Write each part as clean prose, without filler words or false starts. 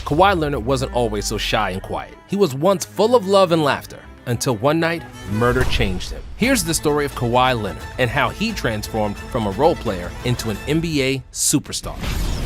Kawhi Leonard wasn't always so shy and quiet. He was once full of love and laughter, until one night, murder changed him. Here's the story of Kawhi Leonard and how he transformed from a role player into an NBA superstar.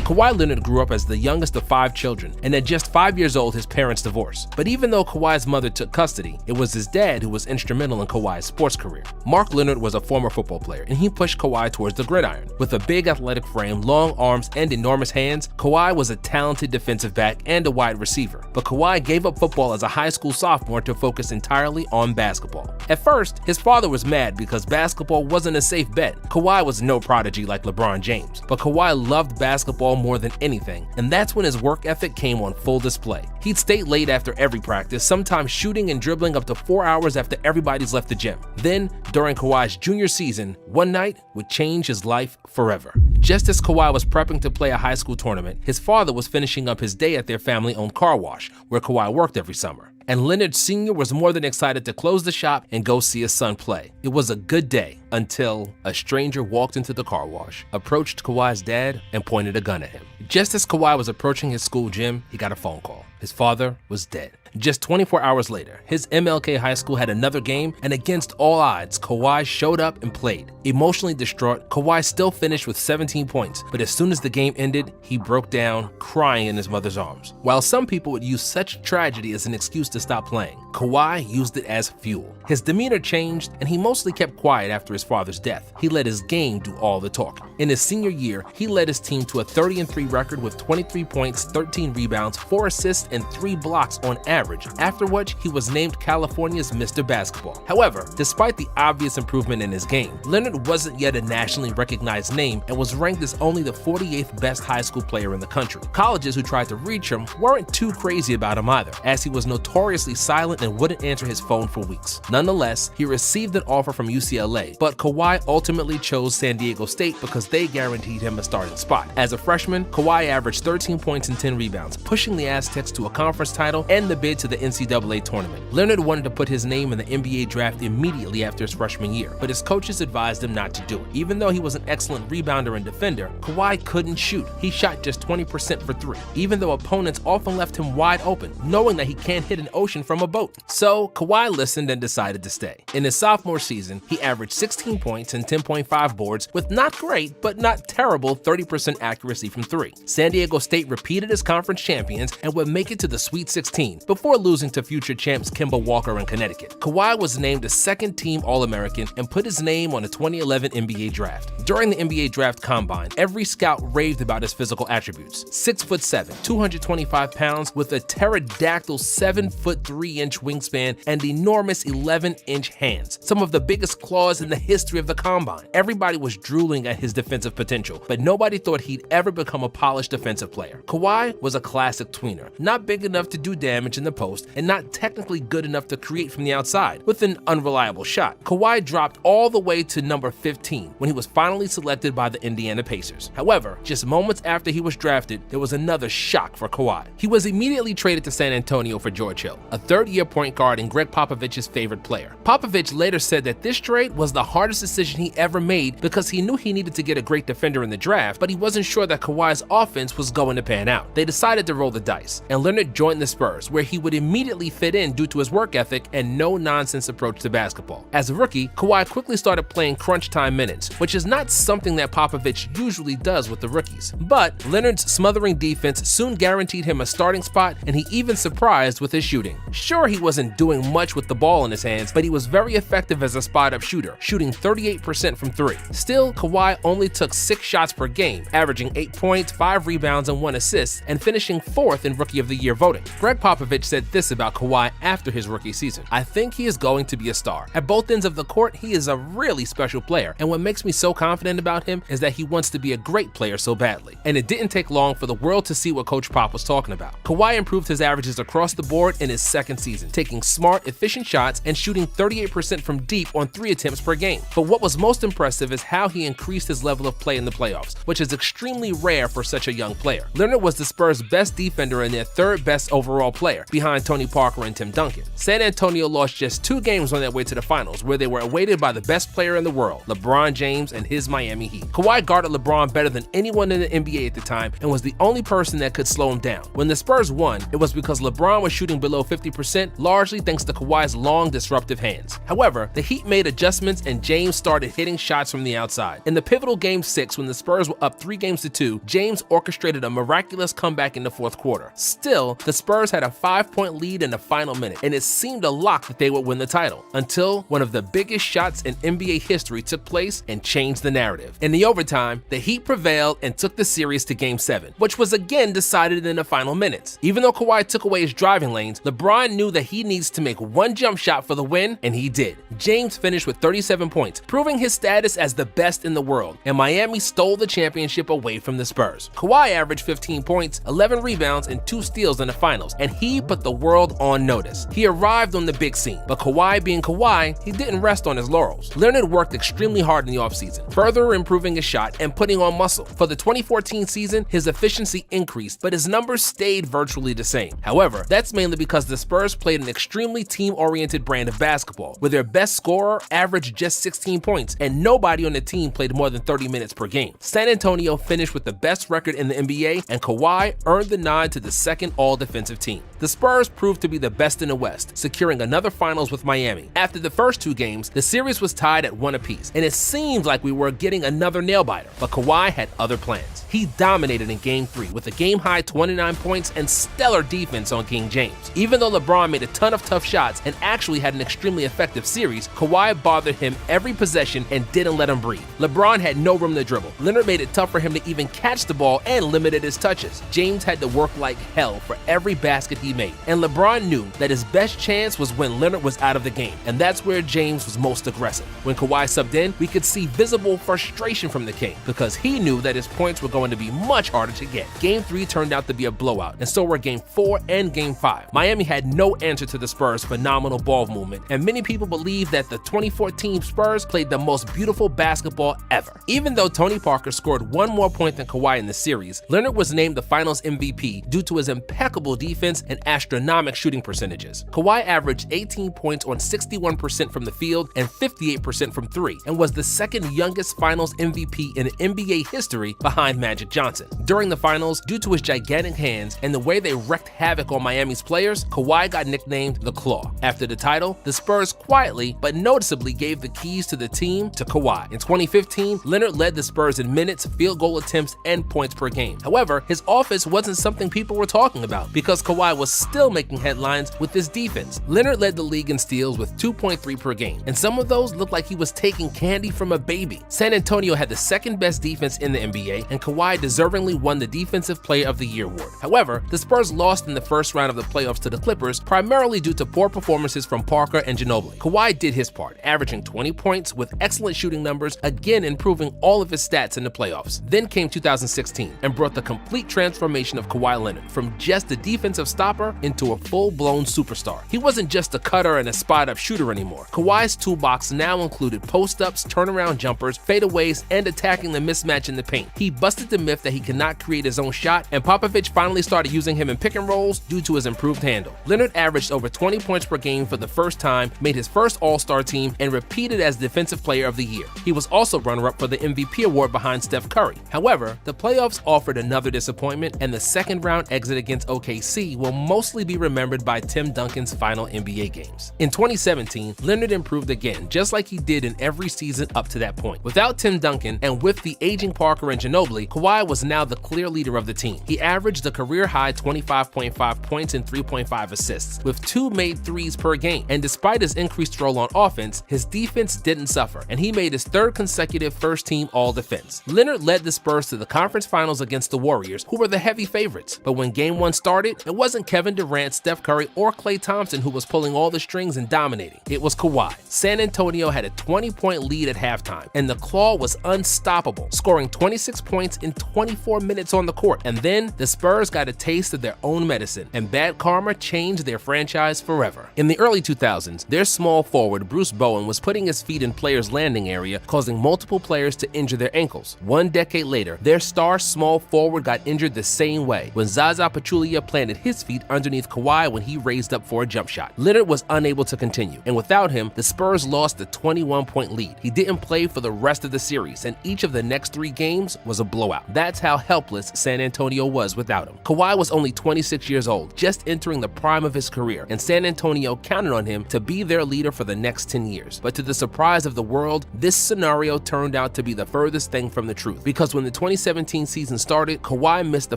Kawhi Leonard grew up as the youngest of 5 children, and at just 5 years old, his parents divorced. But even though Kawhi's mother took custody, it was his dad who was instrumental in Kawhi's sports career. Mark Leonard was a former football player, and he pushed Kawhi towards the gridiron. With a big athletic frame, long arms, and enormous hands, Kawhi was a talented defensive back and a wide receiver. But Kawhi gave up football as a high school sophomore to focus entirely on basketball. At first, his father was mad because basketball wasn't a safe bet. Kawhi was no prodigy like LeBron James, but Kawhi loved basketball more than anything, and that's when his work ethic came on full display. He'd stay late after every practice, sometimes shooting and dribbling up to 4 hours after everybody's left the gym. Then, during Kawhi's junior season, one night would change his life forever. Just as Kawhi was prepping to play a high school tournament, his father was finishing up his day at their family-owned car wash, where Kawhi worked every summer. And Leonard Sr. was more than excited to close the shop and go see his son play. It was a good day until a stranger walked into the car wash, approached Kawhi's dad, and pointed a gun at him. Just as Kawhi was approaching his school gym, he got a phone call. His father was dead. Just 24 hours later, his MLK High School had another game, and against all odds, Kawhi showed up and played. Emotionally distraught, Kawhi still finished with 17 points, but as soon as the game ended, he broke down, crying in his mother's arms. While some people would use such tragedy as an excuse to stop playing, Kawhi used it as fuel. His demeanor changed, and he mostly kept quiet after his father's death. He let his game do all the talking. In his senior year, he led his team to a 30-3 record with 23 points, 13 rebounds, 4 assists, and 3 blocks on average, after which he was named California's Mr. Basketball. However, despite the obvious improvement in his game, Leonard wasn't yet a nationally recognized name and was ranked as only the 48th best high school player in the country. Colleges who tried to reach him weren't too crazy about him either, as he was notoriously silent and wouldn't answer his phone for weeks. Nonetheless, he received an offer from UCLA, but Kawhi ultimately chose San Diego State because they guaranteed him a starting spot. As a freshman, Kawhi averaged 13 points and 10 rebounds, pushing the Aztecs to a conference title and the bid to the NCAA tournament. Leonard wanted to put his name in the NBA draft immediately after his freshman year, but his coaches advised him not to do it. Even though he was an excellent rebounder and defender, Kawhi couldn't shoot. He shot just 20% for 3, even though opponents often left him wide open, knowing that he can't hit an ocean from a boat. So Kawhi listened and decided to stay. In his sophomore season, he averaged 16 points and 10.5 boards with not great, but not terrible 30% accuracy from 3. San Diego State repeated as conference champions and would make it to the Sweet 16 before losing to future champs Kemba Walker in Connecticut. Kawhi was named a second-team All-American and put his name on the 2011 NBA Draft. During the NBA Draft Combine, every scout raved about his physical attributes. 6'7", 225 pounds with a pterodactyl 7'3" wingspan and enormous 11-inch hands, some of the biggest claws in the history of the Combine. Everybody was drooling at his defensive potential, but nobody thought he'd ever become a polished defensive player. Kawhi was a classic tweener, not big enough to do damage in the post and not technically good enough to create from the outside with an unreliable shot. Kawhi dropped all the way to number 15 when he was finally selected by the Indiana Pacers. However, just moments after he was drafted, there was another shock for Kawhi. He was immediately traded to San Antonio for George Hill, a third-year point guard and Greg Popovich's favorite player. Popovich later said that this trade was the hardest decision he ever made because he knew he needed to get a great defender in the draft, but he wasn't sure that Kawhi's offense was going to pan out. They decided to roll the dice, and Leonard joined the Spurs, where he would immediately fit in due to his work ethic and no-nonsense approach to basketball. As a rookie, Kawhi quickly started playing crunch time minutes, which is not something that Popovich usually does with the rookies. But Leonard's smothering defense soon guaranteed him a starting spot, and he even surprised with his shooting. Sure, he wasn't doing much with the ball in his hands, but he was very effective as a spot-up shooter, shooting 38% from 3. Still, Kawhi only took 6 shots per game, averaging 8 points, 5 rebounds, and 1 assist, and finishing 4th in Rookie of the Year voting. Greg Popovich said this about Kawhi after his rookie season: "I think he is going to be a star. At both ends of the court, he is a really special player, and what makes me so confident about him is that he wants to be a great player so badly." And it didn't take long for the world to see what Coach Pop was talking about. Kawhi improved his averages across the board in his second season, taking smart, efficient shots and shooting 38% from deep on 3 attempts per game. But what was most impressive is how he increased his level of play in the playoffs, which is extremely rare for such a young player. Leonard was the Spurs' best defender and their 3rd best overall player, behind Tony Parker and Tim Duncan. San Antonio lost just 2 games on their way to the finals, where they were awaited by the best player in the world, LeBron James and his Miami Heat. Kawhi guarded LeBron better than anyone in the NBA at the time and was the only person that could slow him down. When the Spurs won, it was because LeBron was shooting below 50%, largely thanks to Kawhi's long, disruptive hands. However, the Heat made adjustments and James started hitting shots from the outside. In the pivotal Game 6, when the Spurs were up 3-2, James orchestrated a miraculous comeback in the 4th quarter. Still, the Spurs had a 5-point lead in the final minute, and it seemed a lock that they would win the title, until one of the biggest shots in NBA history took place and changed the narrative. In the overtime, the Heat prevailed and took the series to Game 7, which was again decided in the final minutes. Even though Kawhi took away his driving lanes, LeBron knew that he needs to make one jump shot for the win, and he did. James finished with 37 points, proving his status as the best in the world, and Miami stole the championship away from the Spurs. Kawhi averaged 15 points, 11 rebounds, and 2 steals in the finals, and he put the world on notice. He arrived on the big scene, but Kawhi being Kawhi, he didn't rest on his laurels. Leonard worked extremely hard in the offseason, further improving his shot and putting on muscle. For the 2014 season, his efficiency increased, but his numbers stayed virtually the same. However, that's mainly because the Spurs played an extremely team-oriented brand of basketball, where their best scorer averaged just 16 points, and nobody on the team played more than 30 minutes per game. San Antonio finished with the best record in the NBA, and Kawhi earned the nod to the 2nd all-defensive team. The Spurs proved to be the best in the West, securing another finals with Miami. After the first 2 games, the series was tied at 1 apiece, and it seemed like we were getting another nail-biter, but Kawhi had other plans. He dominated in Game 3 with a game-high 29 points and stellar defense on King James. Even though LeBron made a ton of tough shots and actually had an extremely effective series, Kawhi bothered him every possession and didn't let him breathe. LeBron had no room to dribble. Leonard made it tough for him to even catch the ball and limited his touches. James had to work like hell for every basket he made, and LeBron knew that his best chance was when Leonard was out of the game, and that's where James was most aggressive. When Kawhi subbed in, we could see visible frustration from the King, because he knew that his points were going to be much harder to get. Game 3 turned out to be a blowout, and so were Game 4 and Game 5. Miami had no answer to the Spurs' phenomenal ball movement, and many people believe that the 2014 Spurs played the most beautiful basketball ever. Even though Tony Parker scored 1 more point than Kawhi in the series, Leonard was named the Finals MVP due to his impeccable defense and astronomical shooting percentages. Kawhi averaged 18 points on 61% from the field and 58% from 3, and was the 2nd youngest Finals MVP in NBA history behind Magic Johnson. During the finals, due to his gigantic hands and the way they wreaked havoc on Miami's players, Kawhi got nicknamed the Claw. After the title, the Spurs quietly but noticeably gave the keys to the team to Kawhi. In 2015, Leonard led the Spurs in minutes, field goal attempts, and points per game. However, his offense wasn't something people were talking about, because Kawhi was still making headlines with his defense. Leonard led the league in steals with 2.3 per game, and some of those looked like he was taking candy from a baby. San Antonio had the 2nd best defense in the NBA, and Kawhi deservingly won the Defensive Player of the Year award. However, the Spurs lost in the first round of the playoffs to the Clippers, primarily due to poor performances from Parker and Ginobili. Kawhi did his part, averaging 20 points with excellent shooting numbers, again improving all of his stats in the playoffs. Then came 2016 and brought the complete transformation of Kawhi Leonard from just a defensive stopper into a full-blown superstar. He wasn't just a cutter and a spot-up shooter anymore. Kawhi's toolbox now included post-ups, turnaround jumpers, fadeaways, and attacking the mismatch in the paint. He busted the myth that he could not create his own shot, and Popovich finally started using him in pick and rolls due to his improved handle. Leonard averaged over 20 points per game for the first time, made his first All-Star team, and repeated as Defensive Player of the Year. He was also runner-up for the MVP award behind Steph Curry. However, the playoffs offered another disappointment, and the 2nd round exit against OKC will mostly be remembered by Tim Duncan's final NBA games. In 2017, Leonard improved again, just like he did in every season up to that point. Without Tim Duncan, and with the aging Parker and Ginobili, Kawhi was now the clear leader of the team. He averaged a career-high 25.5 points and 3.5 assists, with 2 made threes per game, and despite his increased role on offense, his defense didn't suffer, and he made his 3rd consecutive first-team All-Defense. Leonard led the Spurs to the conference finals against the Warriors, who were the heavy favorites, but when Game 1 started, it wasn't Kevin Durant, Steph Curry, or Klay Thompson who was pulling all the strings and dominating. It was Kawhi. San Antonio had a 20-point lead at halftime, and the Claw was unstoppable, scoring 26 points in 24 minutes on the court. And then the Spurs got a taste of their own medicine, and bad karma changed their franchise forever. In the early 2000s, their small forward, Bruce Bowen, was putting his feet in players' landing area, causing multiple players to injure their ankles. 1 decade later, their star small forward got injured the same way when Zaza Pachulia planted his feet underneath Kawhi when he raised up for a jump shot. Leonard was unable to continue, and without him, the Spurs lost the 21-point lead. He didn't play for the rest of the series, and each of the next 3 games was a blowout. That's how helpless San Antonio was without him. Kawhi was only 26 years old, just entering the prime of his career, and San Antonio counted on him to be their leader for the next 10 years. But to the surprise of the world, this scenario turned out to be the furthest thing from the truth, because when the 2017 season started, Kawhi missed the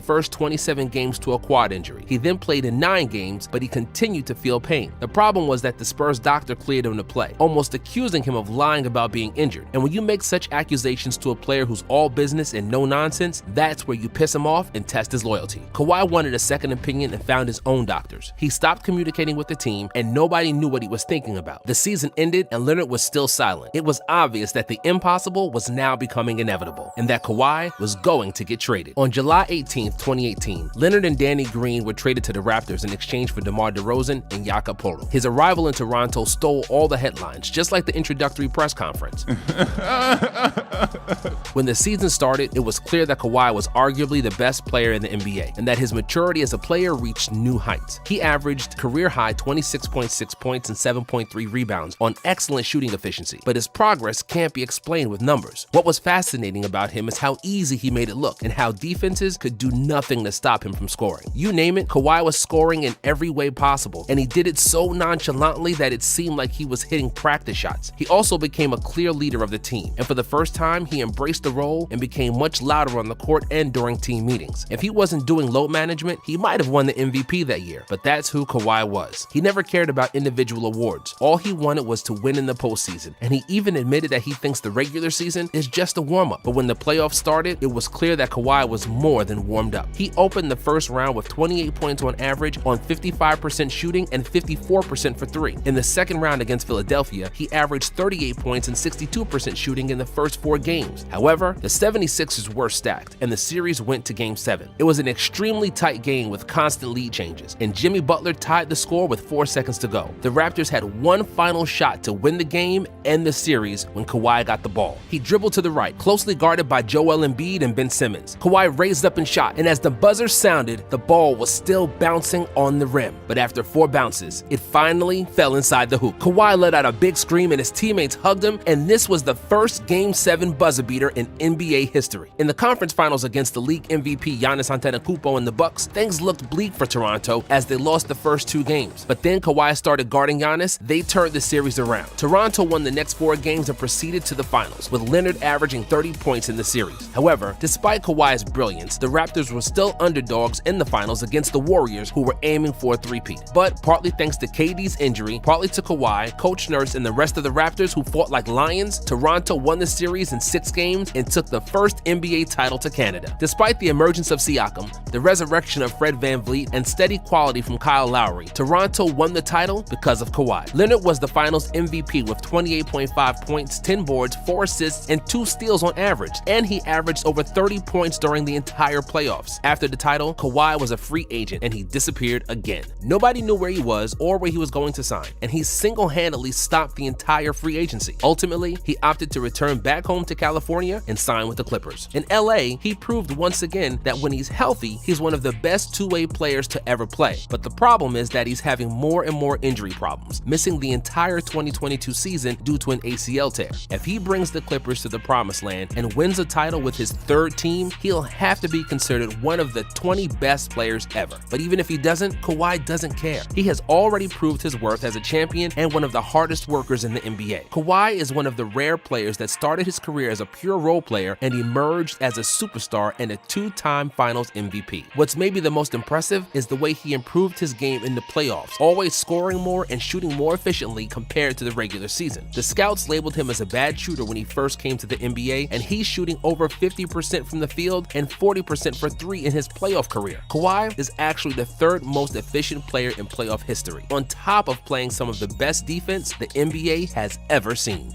first 27 games to a quad injury. He then played in 9 games, but he continued to feel pain. The problem was that the Spurs doctor cleared him to play, almost accusing him of lying about being injured. And when you make such accusations to a player who's all business and no nonsense, that's where you piss him off and test his loyalty. Kawhi wanted a second opinion and found his own doctors. He stopped communicating with the team, and nobody knew what he was thinking about. The season ended, and Leonard was still silent. It was obvious that the impossible was now becoming inevitable, and that Kawhi was going to get traded. On July 18, 2018, Leonard and Danny Green were traded to the Raptors in exchange for DeMar DeRozan and Jakob Poeltl. His arrival in Toronto stole all the headlines, just like the introductory press conference. When the season started, it was clear that Kawhi was arguably the best player in the NBA, and that his maturity as a player reached new heights. He averaged career-high 26.6 points and 7.3 rebounds on excellent shooting efficiency, but his progress can't be explained with numbers. What was fascinating about him is how easy he made it look, and how defenses could do nothing to stop him from scoring. You name it, Kawhi was scoring in every way possible, and he did it so nonchalantly that it seemed like he was hitting practice shots. He also became a clear leader of the team, and for the first time, he embraced the role and became much louder on the court and during team meetings. If he wasn't doing load management, he might have won the MVP that year, but that's who Kawhi was. He never cared about individual awards. All he wanted was to win in the postseason, and he even admitted that he thinks the regular season is just a warm-up. But when the playoffs started, it was clear that Kawhi was more than warmed up. He opened the first round with 28 points on average on 55% shooting and 54% for 3. In the second round against Philadelphia, he averaged 38 points and 62% shooting in the first 4 games. However, the 76ers were stacked, and the series went to Game 7. It was an extremely tight game with constant lead changes, and Jimmy Butler tied the score with 4 seconds to go. The Raptors had one final shot to win the game and the series when Kawhi got the ball. He dribbled to the right, closely guarded by Joel Embiid and Ben Simmons. Kawhi raised up and shot, and as the buzzer sounded, the ball was still bouncing on the rim. But after 4 bounces, it finally fell inside the hoop. Kawhi let out a big scream, and his teammates hugged him, and this was the first Game 7 buzzer beater in NBA history. In the conference finals against the league MVP Giannis Antetokounmpo and the Bucks, things looked bleak for Toronto as they lost the first 2 games. But then Kawhi started guarding Giannis. They turned the series around. Toronto won the next 4 games and proceeded to the finals, with Leonard averaging 30 points in the series. However, despite Kawhi's brilliance, the Raptors were still underdogs in the finals against the Warriors, who were aiming for a three-peat. But partly thanks to KD's injury, partly to Kawhi, Coach Nurse, and the rest of the Raptors who fought like lions, Toronto won the series in 6 games and took the first NBA title to Canada. Despite the emergence of Siakam, the resurrection of Fred VanVleet, and steady quality from Kyle Lowry, Toronto won the title because of Kawhi. Leonard was the finals MVP with 28.5 points, 10 boards, 4 assists, and 2 steals on average, and he averaged over 30 points during the entire playoffs. After the title, Kawhi was a free agent, and he disappeared again. Nobody knew where he was or where he was going to sign, and he single-handedly stopped the entire free agency. Ultimately, he opted to return back home to California and sign with the Clippers. In LA, he proved once again that when he's healthy, he's one of the best two-way players to ever play. But the problem is that he's having more and more injury problems, missing the entire 2022 season due to an ACL tear. If he brings the Clippers to the promised land and wins a title with his 3rd team, he'll have to be considered one of the 20 best players ever. But even if he doesn't, Kawhi doesn't care. He has already proved his worth as a champion and one of the hardest workers in the NBA. Kawhi is one of the rare players that started his career as a pure role player and emerged as a superstar and a 2-time Finals MVP. What's maybe the most impressive is the way he improved his game in the playoffs, always scoring more and shooting more efficiently compared to the regular season. The scouts labeled him as a bad shooter when he first came to the NBA, and he's shooting over 50% from the field and 40% for 3 in his playoff career. Kawhi is actually the third most efficient player in playoff history, on top of playing some of the best defense the NBA has ever seen.